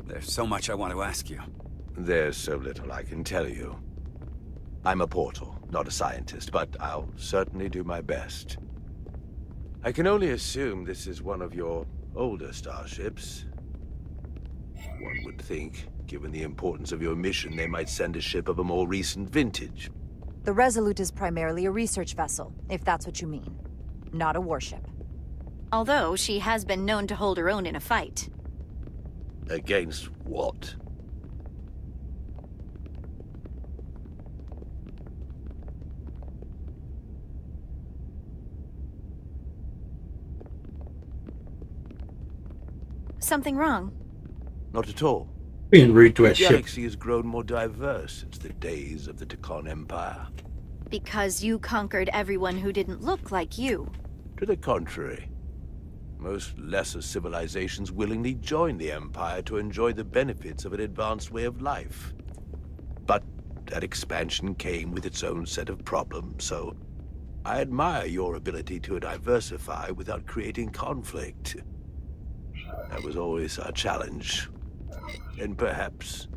There's so much I want to ask you. There's so little I can tell you. I'm a portal, not a scientist, but I'll certainly do my best. I can only assume this is one of your older starships. One would think, given the importance of your mission, they might send a ship of a more recent vintage. The Resolute is primarily a research vessel, if that's what you mean. Not a warship. Although she has been known to hold her own in a fight. Against what? Something wrong? Not at all. Being rude to The a ship. galaxy has grown more diverse since the days of the Tekon Empire. Because you conquered everyone who didn't look like you. To the contrary. Most lesser civilizations willingly joined the Empire to enjoy the benefits of an advanced way of life. But that expansion came with its own set of problems, so I admire your ability to diversify without creating conflict. That was always our challenge. And perhaps,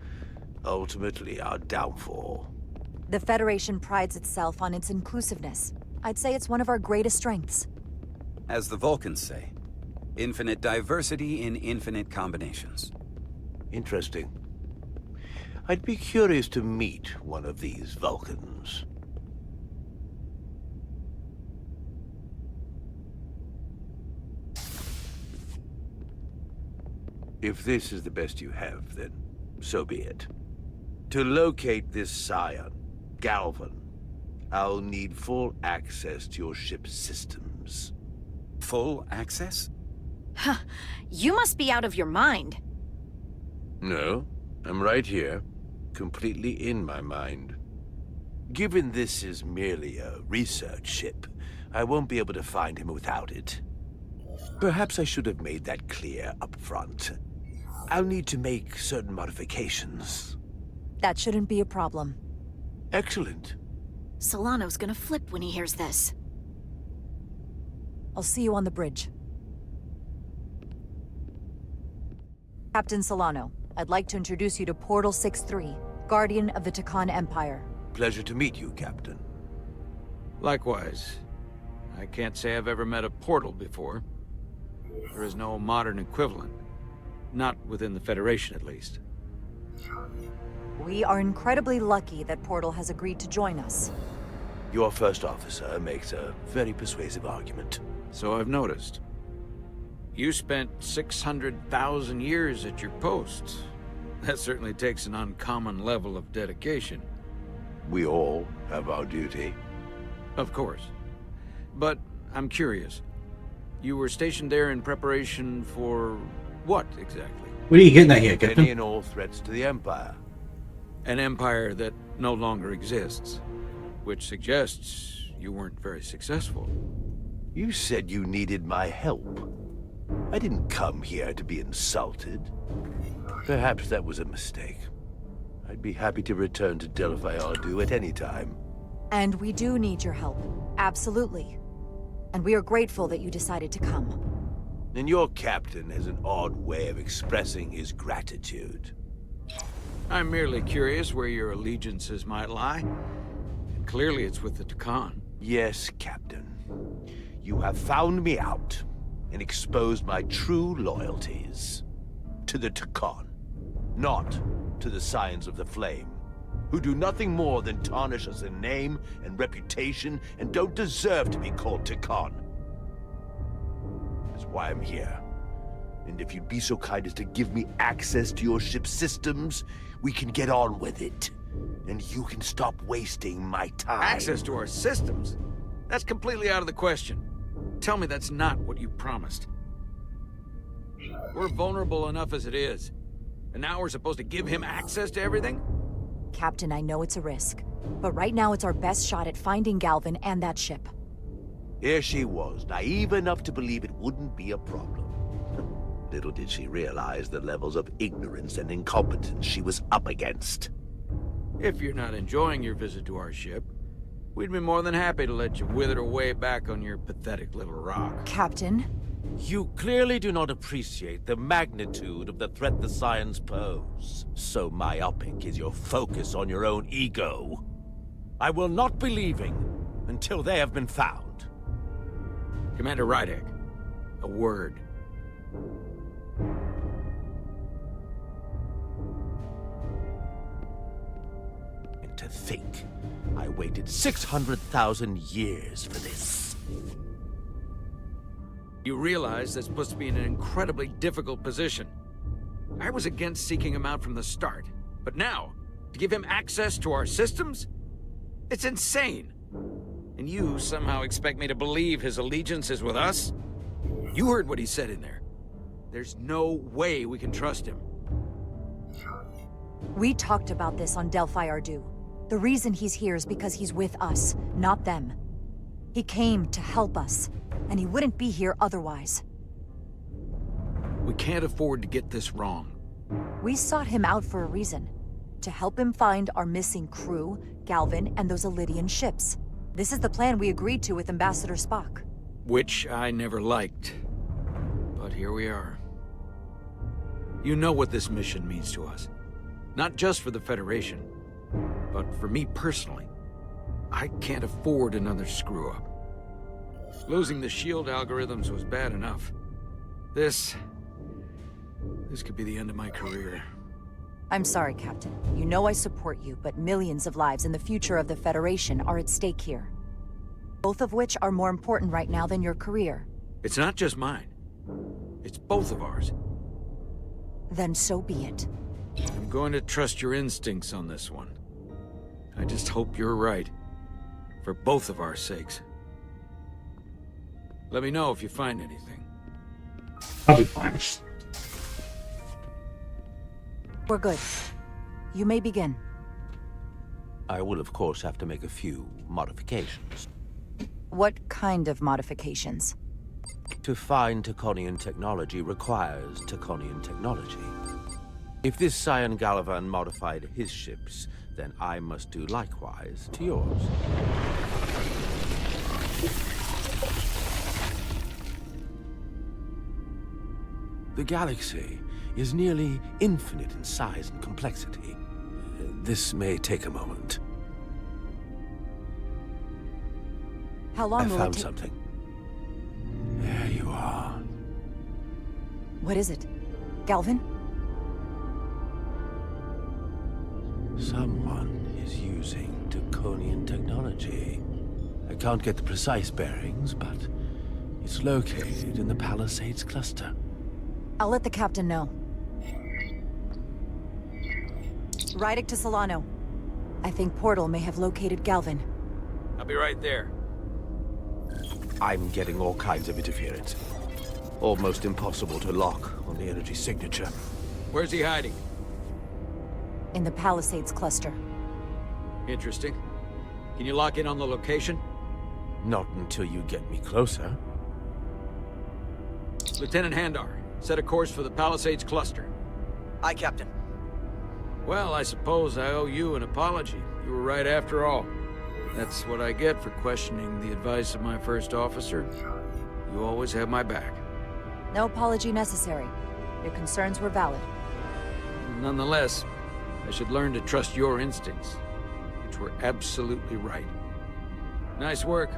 ultimately, our downfall. The Federation prides itself on its inclusiveness. I'd say it's one of our greatest strengths. As the Vulcans say, infinite diversity in infinite combinations. Interesting. I'd be curious to meet one of these Vulcans. If this is the best you have, then so be it. To locate this scion, Galvan, I'll need full access to your ship's systems. Full access? Huh. You must be out of your mind. No, I'm right here, completely in my mind. Given this is merely a research ship, I won't be able to find him without it. Perhaps I should have made that clear up front. I'll need to make certain modifications. That shouldn't be a problem. Excellent. Solano's gonna flip when he hears this. I'll see you on the bridge. Captain Solano, I'd like to introduce you to Portal 6-3, Guardian of the Tekon Empire. Pleasure to meet you, Captain. Likewise. I can't say I've ever met a portal before. There is no modern equivalent. Not within the Federation, at least. We are incredibly lucky that Portal has agreed to join us. Your first officer makes a very persuasive argument. So I've noticed. You spent 600,000 years at your post. That certainly takes an uncommon level of dedication. We all have our duty. Of course. But I'm curious. You were stationed there in preparation for what, exactly? What are you getting at here, Any Captain? and all threats to the Empire. An empire that no longer exists. Which suggests you weren't very successful. You said you needed my help. I didn't come here to be insulted. Perhaps that was a mistake. I'd be happy to return to Delphi Ardu at any time. And we do need your help. Absolutely. And we are grateful that you decided to come. And your captain has an odd way of expressing his gratitude. I'm merely curious where your allegiances might lie. And clearly it's with the Tekon. Yes, Captain. You have found me out and exposed my true loyalties. To the Tekon, not to the Scions of the Flame, who do nothing more than tarnish us in name and reputation and don't deserve to be called Tekon. That's why I'm here. And if you'd be so kind as to give me access to your ship's systems, we can get on with it. And you can stop wasting my time. Access to our systems? That's completely out of the question. Tell me that's not what you promised. We're vulnerable enough as it is. And now we're supposed to give him access to everything? Captain, I know it's a risk. But right now it's our best shot at finding Galvan and that ship. Here she was, naive enough to believe it wouldn't be a problem. Little did she realize the levels of ignorance and incompetence she was up against. If you're not enjoying your visit to our ship, we'd be more than happy to let you wither away back on your pathetic little rock. Captain, You clearly do not appreciate the magnitude of the threat the Scions pose. So myopic is your focus on your own ego. I will not be leaving until they have been found. Commander Rydek, a word. And to think, I waited 600,000 years for this. You realize that's supposed to be in an incredibly difficult position. I was against seeking him out from the start, but now, to give him access to our systems? It's insane. And you somehow expect me to believe his allegiance is with us? You heard what he said in there. There's no way we can trust him. We talked about this on Delphi Ardu. The reason he's here is because he's with us, not them. He came to help us, and he wouldn't be here otherwise. We can't afford to get this wrong. We sought him out for a reason. To help him find our missing crew, Galvin, and those Elydian ships. This is the plan we agreed to with Ambassador Spock. Which I never liked. But here we are. You know what this mission means to us. Not just for the Federation, but for me personally. I can't afford another screw-up. Losing the shield algorithms was bad enough. This could be the end of my career. I'm sorry, Captain. You know I support you, but millions of lives and the future of the Federation are at stake here. Both of which are more important right now than your career. It's not just mine. It's both of ours. Then so be it. I'm going to trust your instincts on this one. I just hope you're right. For both of our sakes. Let me know if you find anything. I'll be fine. We're good. You may begin. I will, of course, have to make a few modifications. What kind of modifications? To find Taconian technology requires Taconian technology. If this Scion Gallivan modified his ships, then I must do likewise to yours. The galaxy is nearly infinite in size and complexity. This may take a moment. How long I will found it take? something. There you are. What is it? Galvin? Someone is using Taconian technology. I can't get the precise bearings, but it's located in the Palisades cluster. I'll let the captain know. Rydek to Solano. I think Portal may have located Galvin. I'll be right there. I'm getting all kinds of interference. Almost impossible to lock on the energy signature. Where's he hiding? In the Palisades cluster. Interesting. Can you lock in on the location? Not until you get me closer. Lieutenant Handar, set a course for the Palisades cluster. Aye, Captain. Well, I suppose I owe you an apology. You were right after all. That's what I get for questioning the advice of my first officer. You always have my back. No apology necessary. Your concerns were valid. Nonetheless, I should learn to trust your instincts, which were absolutely right. Nice work.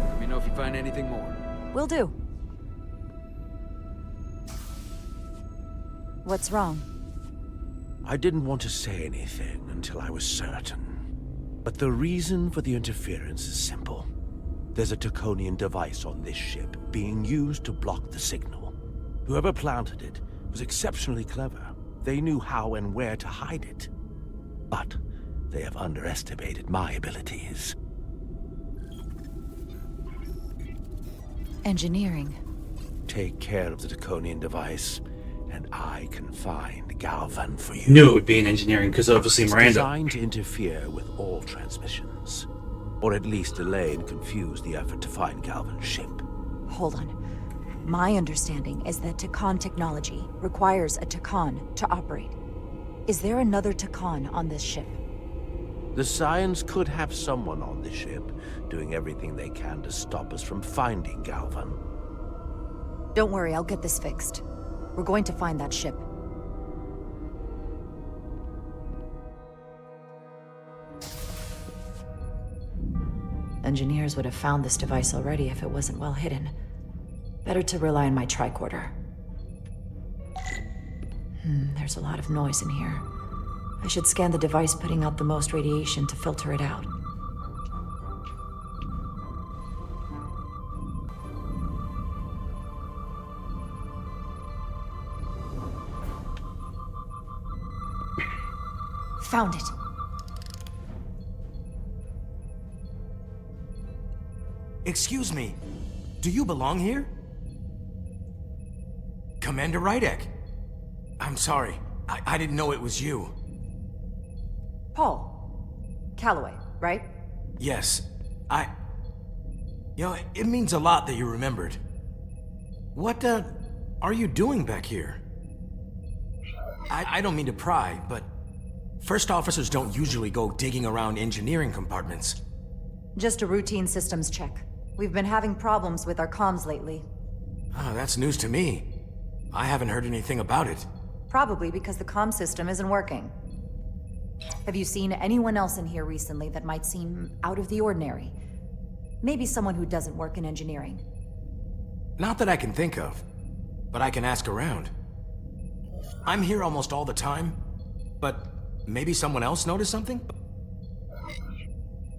Let me know if you find anything more. Will do. What's wrong? I didn't want to say anything until I was certain. But the reason for the interference is simple. There's a Taconian device on this ship being used to block the signal. Whoever planted it was exceptionally clever. They knew how and where to hide it. But they have underestimated my abilities. Engineering. Take care of the Taconian device, and I can find Galvan for you. Knew it would be in engineering because obviously It's Miranda. designed to interfere with all transmissions, or at least delay and confuse the effort to find Galvan's ship. Hold on. My understanding is that Takan technology requires a Takan to operate. Is there another Takan on this ship? The Scions could have someone on the ship doing everything they can to stop us from finding Galvan. Don't worry, I'll get this fixed. We're going to find that ship. Engineers would have found this device already if it wasn't well hidden. Better to rely on my tricorder. There's a lot of noise in here. I should scan the device putting out the most radiation to filter it out. Found it. Excuse me, do you belong here? Commander Rydek. I'm sorry, I didn't know it was you. Paul. Calloway, right? Yes, You know, it means a lot that you remembered. What, are you doing back here? I don't mean to pry, but first officers don't usually go digging around engineering compartments. Just a routine systems check. We've been having problems with our comms lately. Oh, that's news to me. I haven't heard anything about it. Probably because the comm system isn't working. Have you seen anyone else in here recently that might seem out of the ordinary? Maybe someone who doesn't work in engineering. Not that I can think of, but I can ask around. I'm here almost all the time, but maybe someone else noticed something?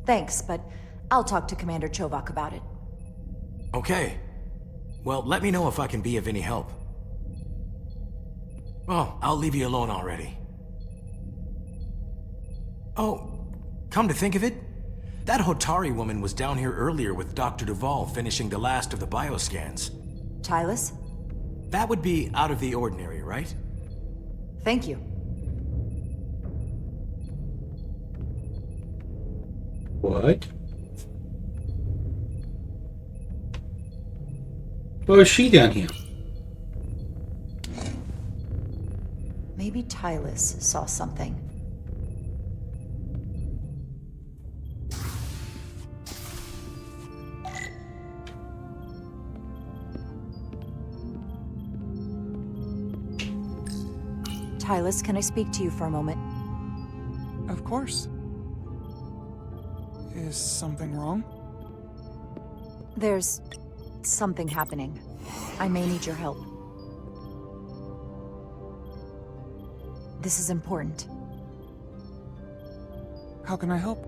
Thanks, but I'll talk to Commander Chovak about it. Okay. Well, let me know if I can be of any help. Well, I'll leave you alone already. Oh, come to think of it, that Hotari woman was down here earlier with Dr. Duvall finishing the last of the bioscans. Tylus? That would be out of the ordinary, right? Thank you. What? Why was she down here? Maybe Tylus saw something. Tylus, can I speak to you for a moment? Of course. Is something wrong? There's something happening. I may need your help. This is important. How can I help?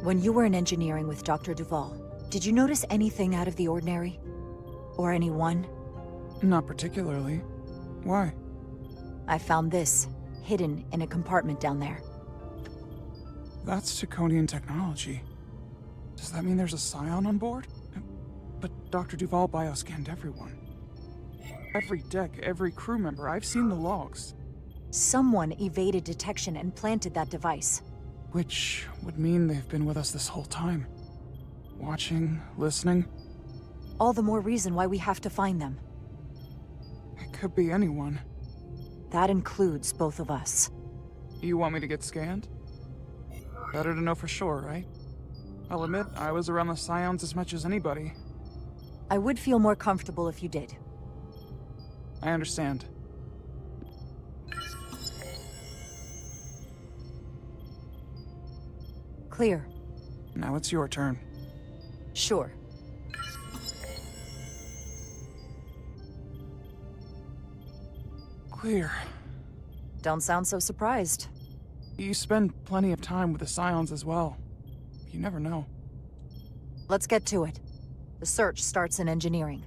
When you were in engineering with Dr. Duvall, did you notice anything out of the ordinary? Or anyone? Not particularly. Why? I found this, hidden in a compartment down there. That's Taconian technology. Does that mean there's a scion on board? But Dr. Duvall bioscanned everyone. Every deck, every crew member, I've seen the logs. Someone evaded detection and planted that device. Which would mean they've been with us this whole time. Watching, listening. All the more reason why we have to find them. It could be anyone. That includes both of us. You want me to get scanned? Better to know for sure, right? I'll admit, I was around the Scions as much as anybody. I would feel more comfortable if you did. I understand. Clear. Now it's your turn. Sure. Clear. Don't sound so surprised. You spend plenty of time with the Scions as well. You never know. Let's get to it. The search starts in engineering.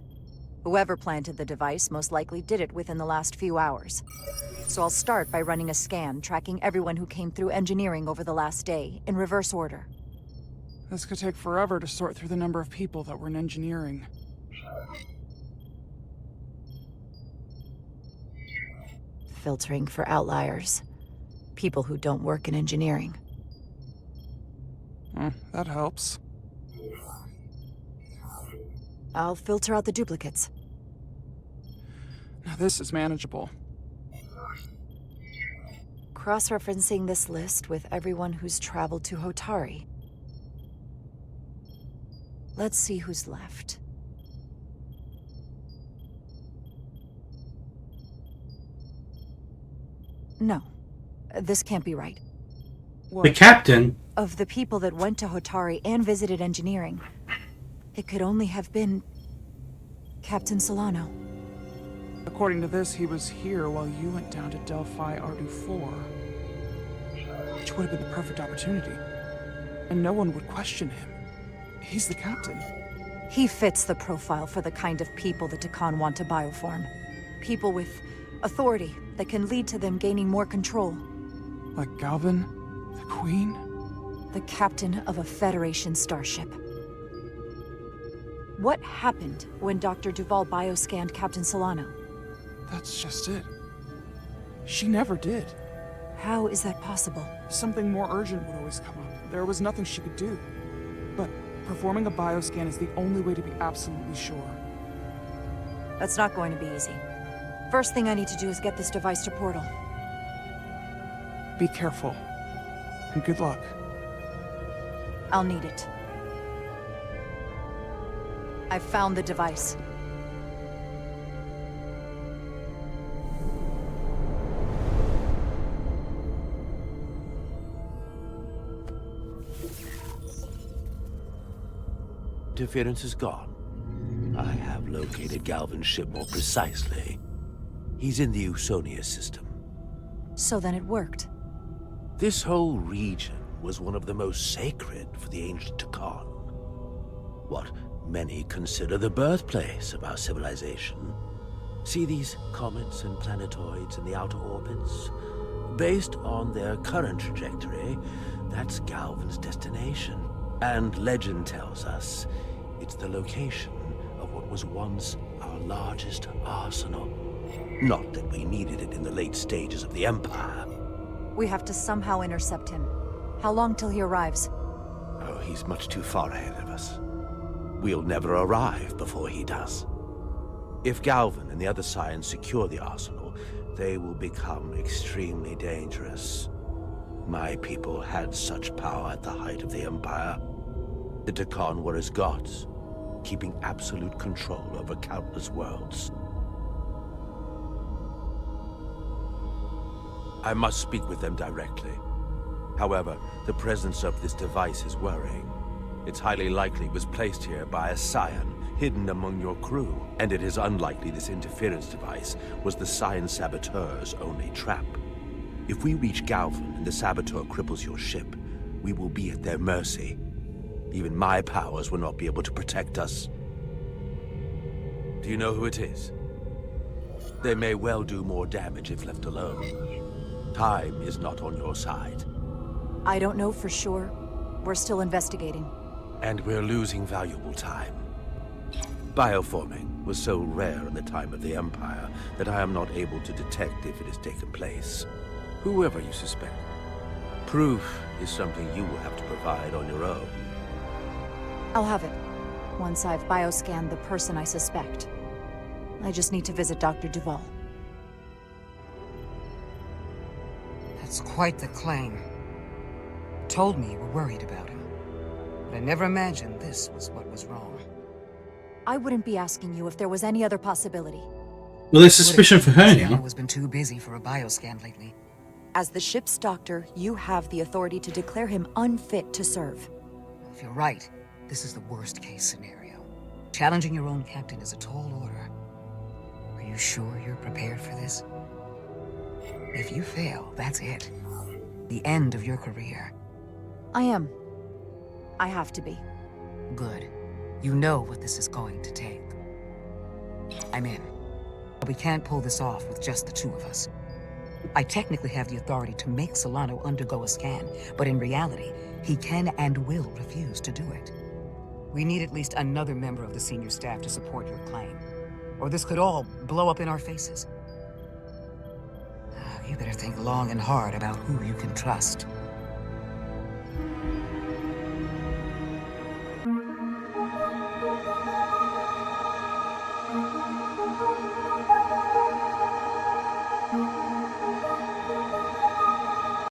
Whoever planted the device most likely did it within the last few hours. So I'll start by running a scan, tracking everyone who came through engineering over the last day, in reverse order. This could take forever to sort through the number of people that were in engineering. Filtering for outliers. People who don't work in engineering. That helps. I'll filter out the duplicates. Now this is manageable. Cross-referencing this list with everyone who's traveled to Hotari. Let's see who's left. No. This can't be right. The captain? Of the people that went to Hotari and visited engineering, it could only have been Captain Solano. According to this, he was here while you went down to Delphi Ardu 4. Which would have been the perfect opportunity. And no one would question him. He's the captain. He fits the profile for the kind of people the Takan want to bioform. People with authority that can lead to them gaining more control. Like Galvin, the Queen. The captain of a Federation starship. What happened when Dr. Duval bioscanned Captain Solano? That's just it. She never did. How is that possible? Something more urgent would always come up. There was nothing she could do. But performing a bioscan is the only way to be absolutely sure. That's not going to be easy. First thing I need to do is get this device to Portal. Be careful. And good luck. I'll need it. I've found the device. Interference is gone. I have located Galvin's ship more precisely. He's in the Usonia system. So then it worked. This whole region was one of the most sacred for the ancient Takan. What many consider the birthplace of our civilization. See these comets and planetoids in the outer orbits? Based on their current trajectory, that's Galvin's destination. And legend tells us it's the location of what was once our largest arsenal. Not that we needed it in the late stages of the Empire. We have to somehow intercept him. How long till he arrives? Oh, he's much too far ahead of us. We'll never arrive before he does. If Galvin and the other Scions secure the arsenal, they will become extremely dangerous. My people had such power at the height of the Empire. The Takan were as gods, keeping absolute control over countless worlds. I must speak with them directly. However, the presence of this device is worrying. It's highly likely it was placed here by a Scion, hidden among your crew, and it is unlikely this interference device was the Scion saboteur's only trap. If we reach Galvin and the saboteur cripples your ship, we will be at their mercy. Even my powers will not be able to protect us. Do you know who it is? They may well do more damage if left alone. Time is not on your side. I don't know for sure. We're still investigating. And we're losing valuable time. Bioforming was so rare in the time of the Empire that I am not able to detect if it has taken place. Whoever you suspect, proof is something you will have to provide on your own. I'll have it. Once I've bioscanned the person I suspect. I just need to visit Dr. Duval. That's quite the claim. Told me you were worried about him. But I never imagined this was what was wrong. I wouldn't be asking you if there was any other possibility. Well, there's suspicion for her now. has been too busy for a bioscan lately. As the ship's doctor, you have the authority to declare him unfit to serve. If you're right, this is the worst case scenario. Challenging your own captain is a tall order. Are you sure you're prepared for this? If you fail, that's it. The end of your career. I am. I have to be. Good. You know what this is going to take. I'm in. But we can't pull this off with just the two of us. I technically have the authority to make Solano undergo a scan, but in reality, he can and will refuse to do it. We need at least another member of the senior staff to support your claim, or this could all blow up in our faces. You better think long and hard about who you can trust.